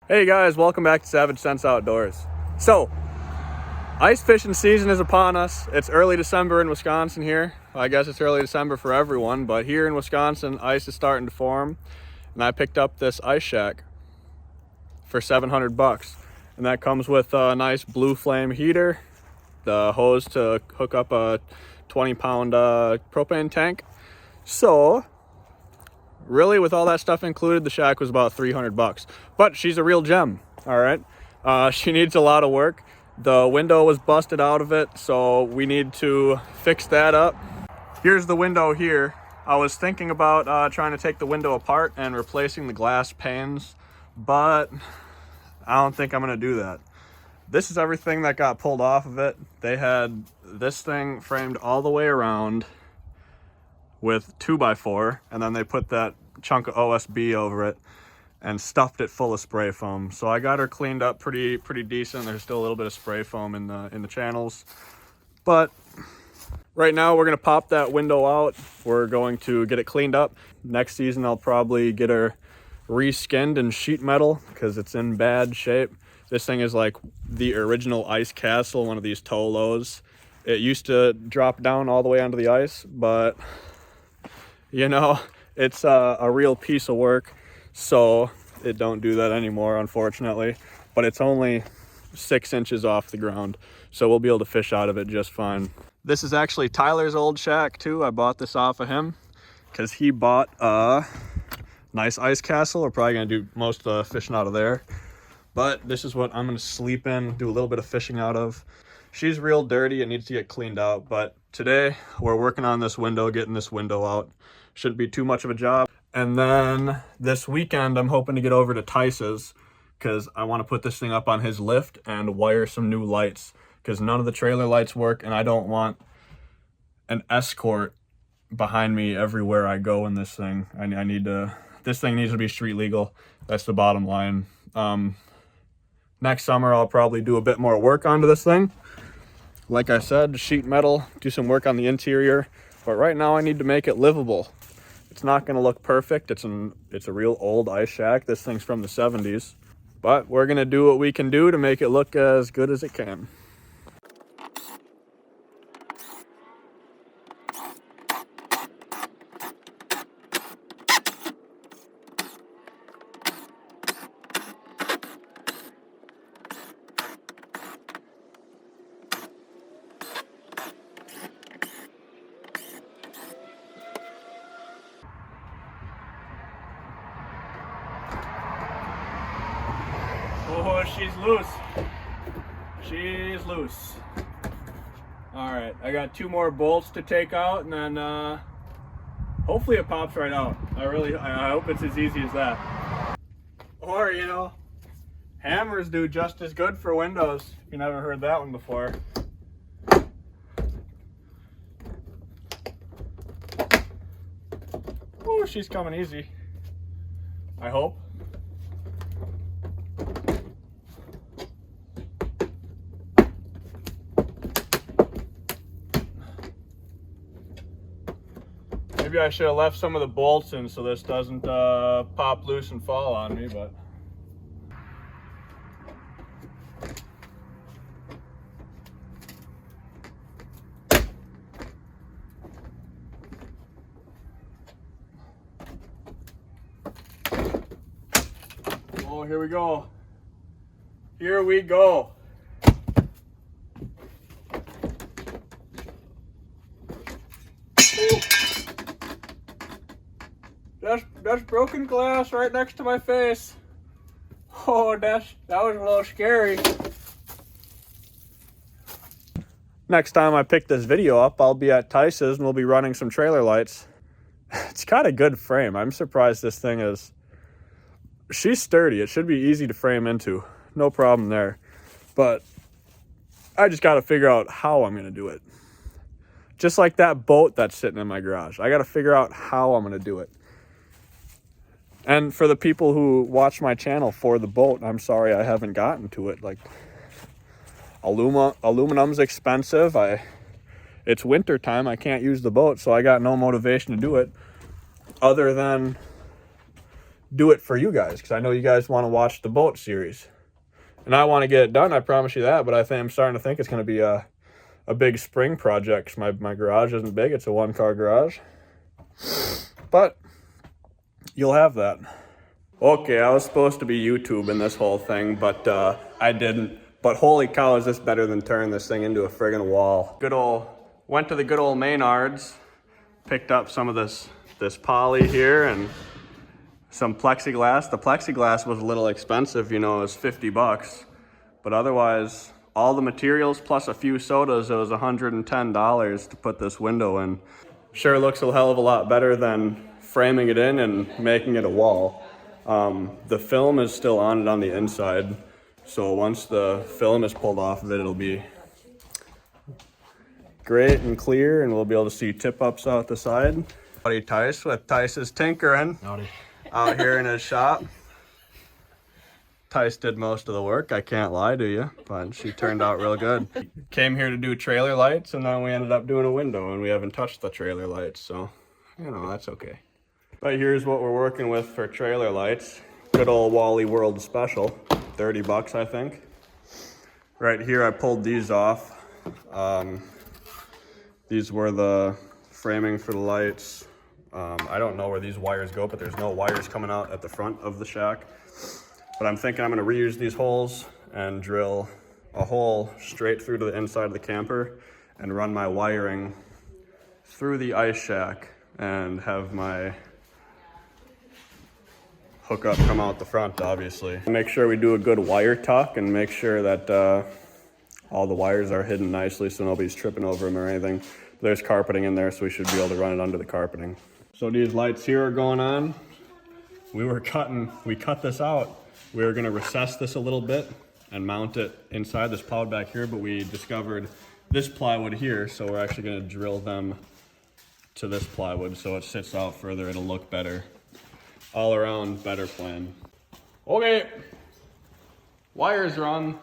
Hey guys, welcome back to Savage Sense Outdoors. So, ice fishing season is upon us. It's early December in Wisconsin here. Well, I guess it's early December for everyone, but here in Wisconsin, ice is starting to form. And I picked up this ice shack for $700. And that comes with a nice blue flame heater, the hose to hook up a 20-pound propane tank. So, really, with all that stuff included, the shack was about $300. But she's a real gem, all right? She needs a lot of work. The window was busted out of it, so we need to fix that up. Here's the window here. I was thinking about trying to take the window apart and replacing the glass panes, but I don't think I'm gonna do that. This is everything that got pulled off of it. They had this thing framed all the way around with 2x4, and then they put that chunk of OSB over it and stuffed it full of spray foam. So I got her cleaned up pretty decent. There's still a little bit of spray foam in the channels, but right now we're gonna pop that window out. We're going to get it cleaned up. Next season I'll probably get her reskinned in sheet metal because it's in bad shape. This thing is like the original ice castle, one of these Tolos. It used to drop down all the way onto the ice, but you know, it's a real piece of work, so it don't do that anymore, unfortunately. But it's only 6 inches off the ground, so we'll be able to fish out of it just fine. This is actually Tyler's old shack too. I bought this off of him because he bought a nice ice castle. We're probably gonna do most of the fishing out of there, but this is what I'm gonna sleep in, do a little bit of fishing out of. She's real dirty, it needs to get cleaned out, but today we're working on this window, getting this window out. Shouldn't be too much of a job. And then this weekend, I'm hoping to get over to Tice's because I want to put this thing up on his lift and wire some new lights because none of the trailer lights work, and I don't want an escort behind me everywhere I go in this thing. This thing needs to be street legal. That's the bottom line. Next summer, I'll probably do a bit more work onto this thing. Like I said, sheet metal, do some work on the interior, but right now I need to make it livable. It's not gonna look perfect. It's a real old ice shack. This thing's from the 70s, but we're gonna do what we can do to make it look as good as it can. Oh, she's loose. She's loose. All right, I got 2 more bolts to take out, and then hopefully it pops right out. I hope it's as easy as that. Or, you know, hammers do just as good for windows. If you never heard that one before. Oh, she's coming easy. I hope. Maybe I should have left some of the bolts in so this doesn't pop loose and fall on me, but. Oh, here we go. Here we go. That's broken glass right next to my face. Oh, that was a little scary. Next time I pick this video up, I'll be at Tice's and we'll be running some trailer lights. It's got a good frame. I'm surprised this thing is... She's sturdy. It should be easy to frame into. No problem there. But I just got to figure out how I'm going to do it. Just like that boat that's sitting in my garage. I got to figure out how I'm going to do it. And for the people who watch my channel for the boat, I'm sorry I haven't gotten to it. Like, aluminum's expensive. It's winter time. I can't use the boat, so I got no motivation to do it other than do it for you guys, because I know you guys want to watch the boat series. And I want to get it done, I promise you that, but I'm starting to think it's going to be a big spring project, 'cause my garage isn't big. It's a 1-car garage. But you'll have that. Okay, I was supposed to be YouTubing this whole thing, but I didn't. But holy cow, is this better than turning this thing into a friggin' wall. Went to the good old Maynards, picked up some of this poly here and some plexiglass. The plexiglass was a little expensive, you know, it was $50. But otherwise, all the materials plus a few sodas, it was $110 to put this window in. Sure looks a hell of a lot better than framing it in and making it a wall. The film is still on it on the inside. So once the film is pulled off of it, it'll be great and clear, and we'll be able to see tip-ups out the side. Buddy Tice with Tice's Tinkering. Howdy. Out here in his shop. Tice did most of the work, I can't lie to you, but she turned out real good. Came here to do trailer lights, and then we ended up doing a window, and we haven't touched the trailer lights, so, you know, that's okay. But here's what we're working with for trailer lights. Good old Wally World Special. $30, I think. Right here, I pulled these off. These were the framing for the lights. I don't know where these wires go, but there's no wires coming out at the front of the shack. But I'm thinking I'm gonna reuse these holes and drill a hole straight through to the inside of the camper and run my wiring through the ice shack and have my hookup come out the front, obviously. Make sure we do a good wire tuck and make sure that all the wires are hidden nicely so nobody's tripping over them or anything. There's carpeting in there, so we should be able to run it under the carpeting. So these lights here are going on. We cut this out. We were gonna recess this a little bit and mount it inside this plowed back here, but we discovered this plywood here, so we're actually gonna drill them to this plywood so it sits out further, it'll look better. All around better plan. Okay, wires run,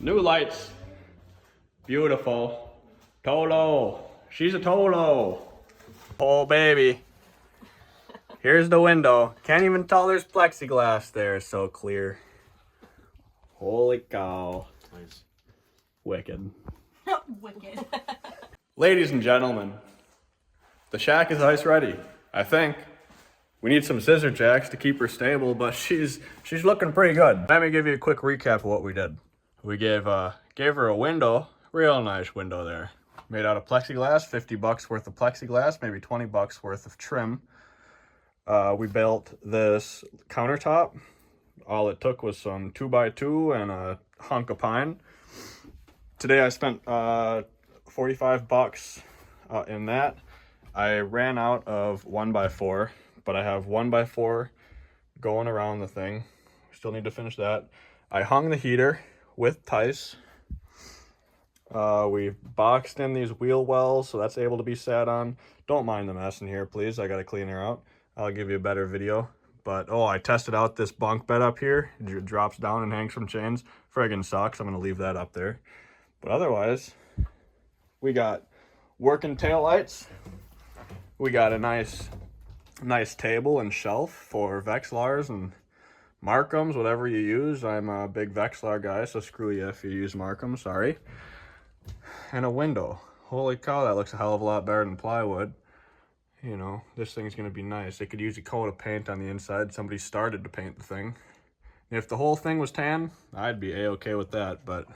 new lights, beautiful. Tolo, she's a Tolo. Oh baby, here's the window. Can't even tell there's plexiglass there, so clear. Holy cow. Nice. Wicked. Wicked. Ladies and gentlemen, the shack is ice ready, I think. We need some scissor jacks to keep her stable, but she's looking pretty good. Let me give you a quick recap of what we did. We gave her a window, real nice window there. Made out of plexiglass, $50 worth of plexiglass, maybe $20 worth of trim. We built this countertop. All it took was some 2x2 and a hunk of pine. Today I spent $45 in that. I ran out of 1x4. But I have 1x4 going around the thing. Still need to finish that. I hung the heater with Tice. We boxed in these wheel wells, so that's able to be sat on. Don't mind the mess in here, please. I gotta clean her out. I'll give you a better video. But, oh, I tested out this bunk bed up here. It drops down and hangs from chains. Friggin' sucks. I'm gonna leave that up there. But otherwise, we got working taillights. We got a nice table and shelf for Vexlars and Markhams, whatever you use. I'm a big Vexlar guy, so screw you if you use Markham, sorry. And a window. Holy cow, that looks a hell of a lot better than plywood. You know, this thing's gonna be nice. It could use a coat of paint on the inside. Somebody started to paint the thing. If the whole thing was tan, I'd be a-okay with that, but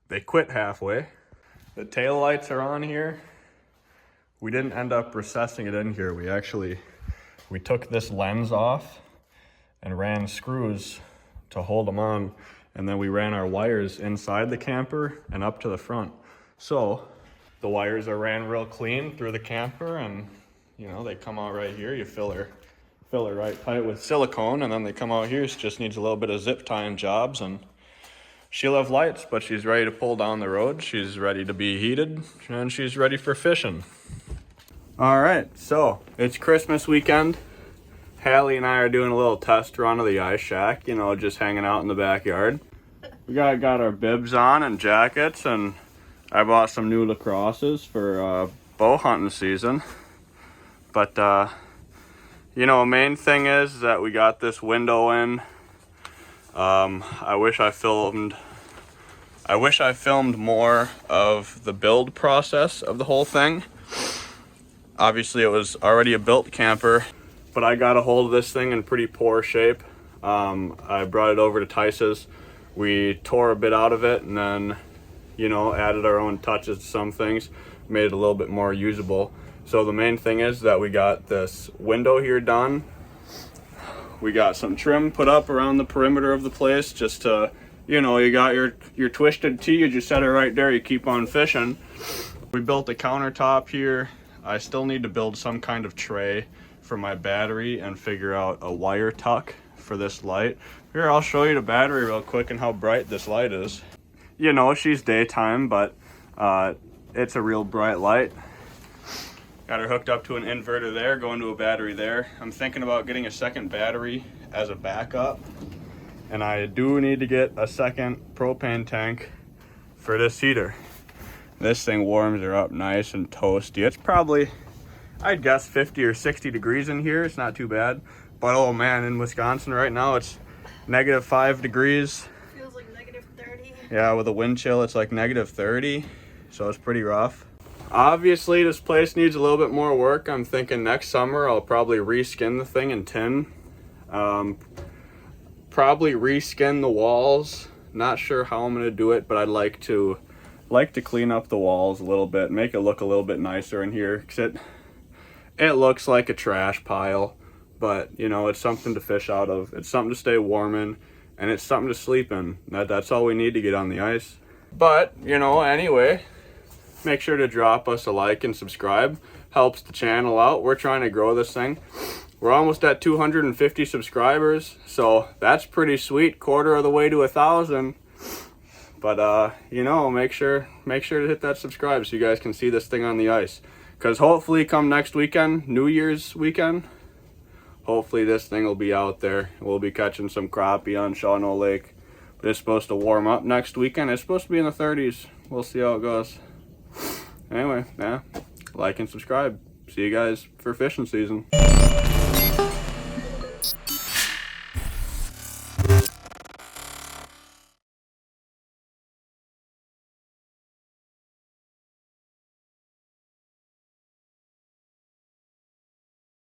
they quit halfway. The tail lights are on here. We didn't end up recessing it in here. We took this lens off and ran screws to hold them on, and then we ran our wires inside the camper and up to the front. So the wires are ran real clean through the camper, and you know, they come out right here. You fill her right tight with silicone, and then they come out here. She just needs a little bit of zip tying jobs, and she'll have lights, but she's ready to pull down the road. She's ready to be heated, and she's ready for fishing. All right, so it's Christmas weekend. Hallie and I are doing a little test run of the ice shack, you know, just hanging out in the backyard. We got our bibs on and jackets, and I bought some new lacrosses for bow hunting season. But You know, main thing is that we got this window in. I wish I filmed more of the build process of the whole thing. Obviously it was already a built camper, but I got a hold of this thing in pretty poor shape. I brought it over to Tice's. We tore a bit out of it and then, you know, added our own touches to some things, made it a little bit more usable. So the main thing is that we got this window here done. We got some trim put up around the perimeter of the place just to, you know, you got your twisted T, you just set it right there, you keep on fishing. We built a countertop here. I still need to build some kind of tray for my battery and figure out a wire tuck for this light. Here, I'll show you the battery real quick and how bright this light is. You know, she's daytime, but it's a real bright light. Got her hooked up to an inverter there, going to a battery there. I'm thinking about getting a second battery as a backup. And I do need to get a second propane tank for this heater. This thing warms her up nice and toasty. It's probably, I'd guess 50 or 60 degrees in here. It's not too bad. But oh man, in Wisconsin right now, it's -5 degrees. Feels like -30. Yeah, with a wind chill, it's like -30. So it's pretty rough. Obviously, this place needs a little bit more work. I'm thinking next summer, I'll probably reskin the thing in tin. Probably reskin the walls. Not sure how I'm gonna do it, but I'd like to clean up the walls a little bit, make it look a little bit nicer in here, because it looks like a trash pile, but you know, it's something to fish out of, it's something to stay warm in, and it's something to sleep in. That's all we need to get on the ice. But you know, anyway, make sure to drop us a like and subscribe, helps the channel out. We're trying to grow this thing. We're almost at 250 subscribers, so that's pretty sweet, quarter of the way to 1,000. But you know, make sure to hit that subscribe so you guys can see this thing on the ice. Because hopefully come next weekend, New Year's weekend, hopefully this thing will be out there. We'll be catching some crappie on Shawano Lake. But it's supposed to warm up next weekend. It's supposed to be in the 30s. We'll see how it goes. Anyway, yeah, like and subscribe. See you guys for fishing season.